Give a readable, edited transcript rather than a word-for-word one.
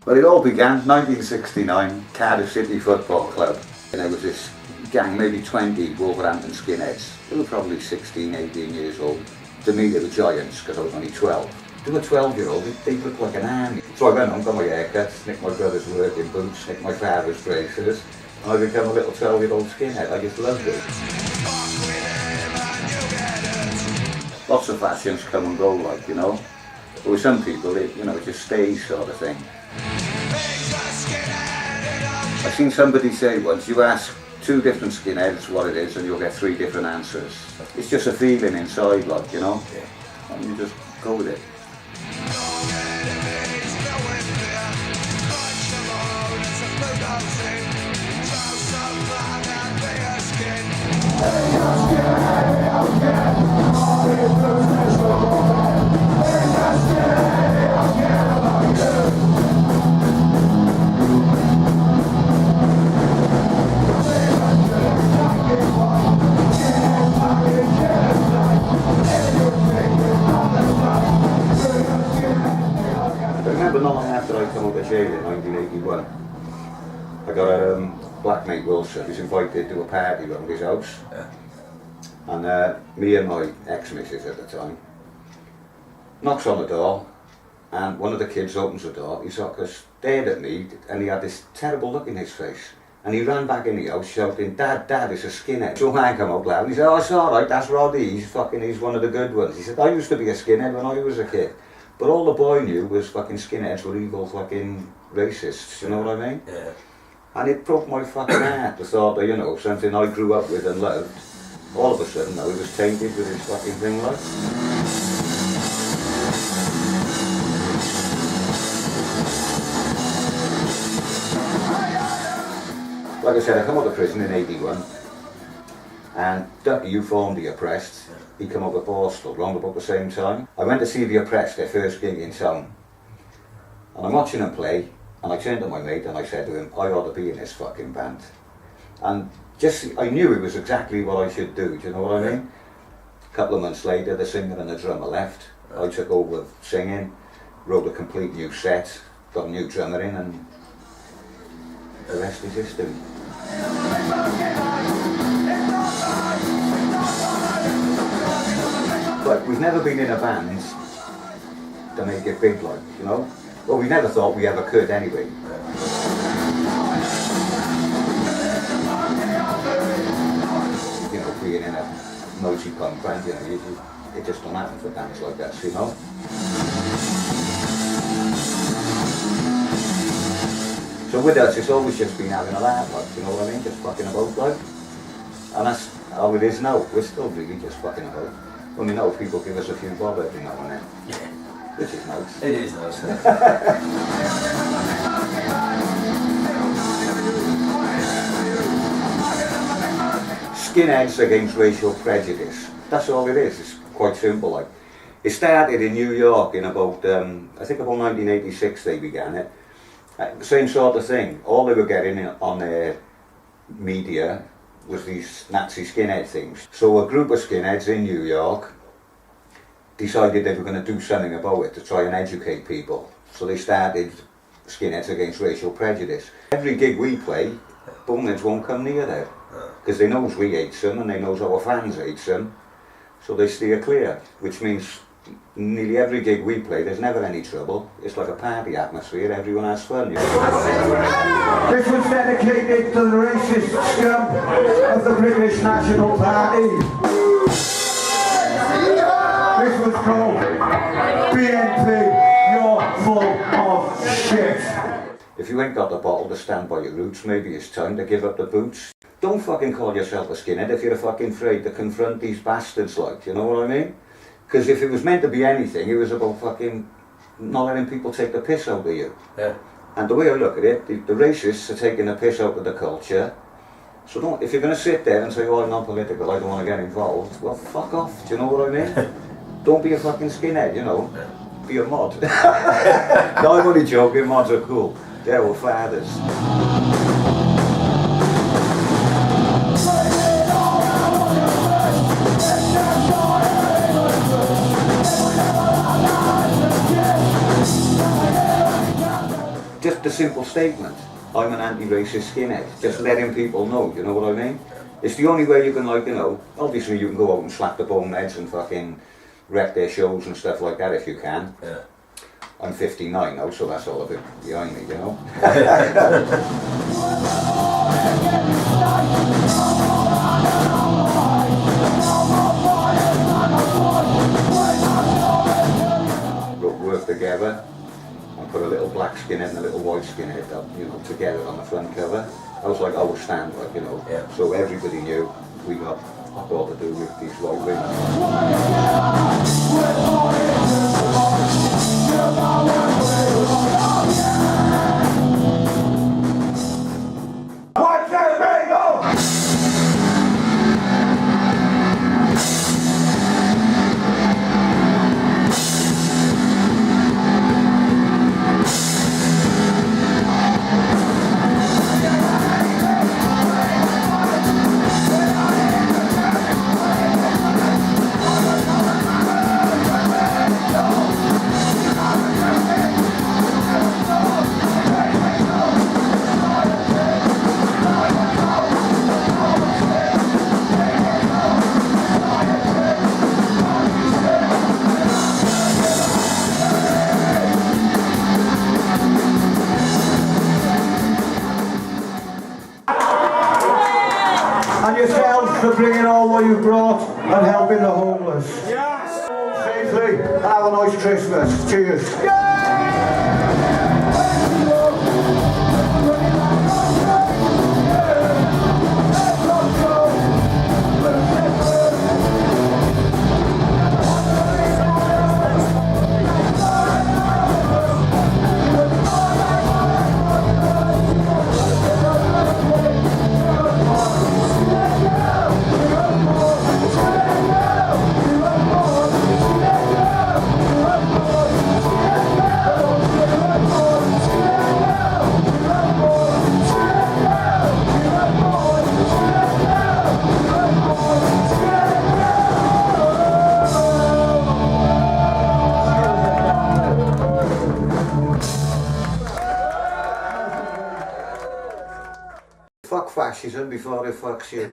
Well, it all began 1969, Cardiff City Football Club. And there was this gang, maybe 20 Wolverhampton skinheads. They were probably 16, 18 years old. To me, they were giants because I was only 12. To a 12-year-old, they looked like an army. So I went home, got my haircut, nicked my brother's working boots, nicked my father's braces, and I became a little 12-year-old skinhead. I just loved it. Lots of fashions come and go, like, you know. But with some people, it just stays sort of thing. I've seen somebody say once, you ask 2 different skinheads what it is and you'll get 3 different answers. It's just a feeling inside, like, you know, and you just go with it. Not long after I come out of jail in 1981, I got a black mate Wilson who's invited to a party around his house. And me and my ex-missus at the time knocks on the door, and one of the kids opens the door. He sort of stared at me and he had this terrible look in his face. And he ran back in the house shouting, "Dad, Dad, it's a skinhead." So man come out loud and he said, "Oh, it's alright, that's Roddy, he's one of the good ones." He said, "I used to be a skinhead when I was a kid." But all the boy knew was fucking skinheads were evil fucking racists, you know what I mean? Yeah. And it broke my fucking heart, the thought that, you know, something I grew up with and loved, all of a sudden now it was tainted with this fucking thing like. Like I said, I come out of prison in 81, and Ducky, who formed The Oppressed, he come out of Borstal round about the same time. I went to see The Oppressed, their first gig in town. And I'm watching them play, and I turned to my mate and I said to him, I ought to be in this fucking band. And I knew it was exactly what I should do, do you know what I mean? A couple of months later, the singer and the drummer left. I took over singing, wrote a complete new set, got a new drummer in, and the rest is history. But we've never been in a band to make it big, like, you know? Well, we never thought we ever could anyway. You know, being in a multi-punk band, you know, it just don't happen for bands like that, you know? So with us, it's always just been having a laugh, like, you know what I mean? Just fucking about, like. And that's how it is now. We're still really just fucking about. Only know people give us a few bob every now and then. Yeah. Which is nice. It is nice. Skinheads against racial prejudice. That's all it is. It's quite simple, like. It started in New York in about, I think about 1986 they began it. Same sort of thing. All they were getting on their media was these Nazi skinhead things. So a group of skinheads in New York decided they were going to do something about it to try and educate people. So they started Skinheads Against Racial Prejudice. Every gig we play, boneheads won't come near there. Because they knows we hate them and they knows our fans hate them. So they steer clear, which means nearly every gig we play, there's never any trouble. It's like a party atmosphere, everyone has fun. You know? This was dedicated to the racist scum of the British National Party. This was called BNP, you're full of shit. If you ain't got the bottle to stand by your roots, maybe it's time to give up the boots. Don't fucking call yourself a skinhead if you're fucking afraid to confront these bastards, like, you know what I mean? Because if it was meant to be anything, it was about fucking not letting people take the piss out of you. Yeah. And the way I look at it, the racists are taking the piss out of the culture. So if you're going to sit there and say, oh, I'm not political, I don't want to get involved, well, fuck off, do you know what I mean? Don't be a fucking skinhead, you know? Be a mod. No, I'm only joking, mods are cool. They're all fathers. Just just a simple statement. I'm an anti-racist skinhead. Just letting people know, you know what I mean? It's the only way you can, like, you know, obviously you can go out and slap the boneheads and fucking wreck their shows and stuff like that if you can. Yeah. I'm 59 now, so that's all a bit behind me, you know? Work together and put a little black skinhead and a little white skinhead up, you know, together on the front cover. That was like our stand, like, you know. Yeah. So everybody knew we got all to do with these right wings. And yourselves for bringing all what you brought and helping the homeless. Yes! Safely. Have a nice Christmas. Cheers. Fuck fascism before it fucks you.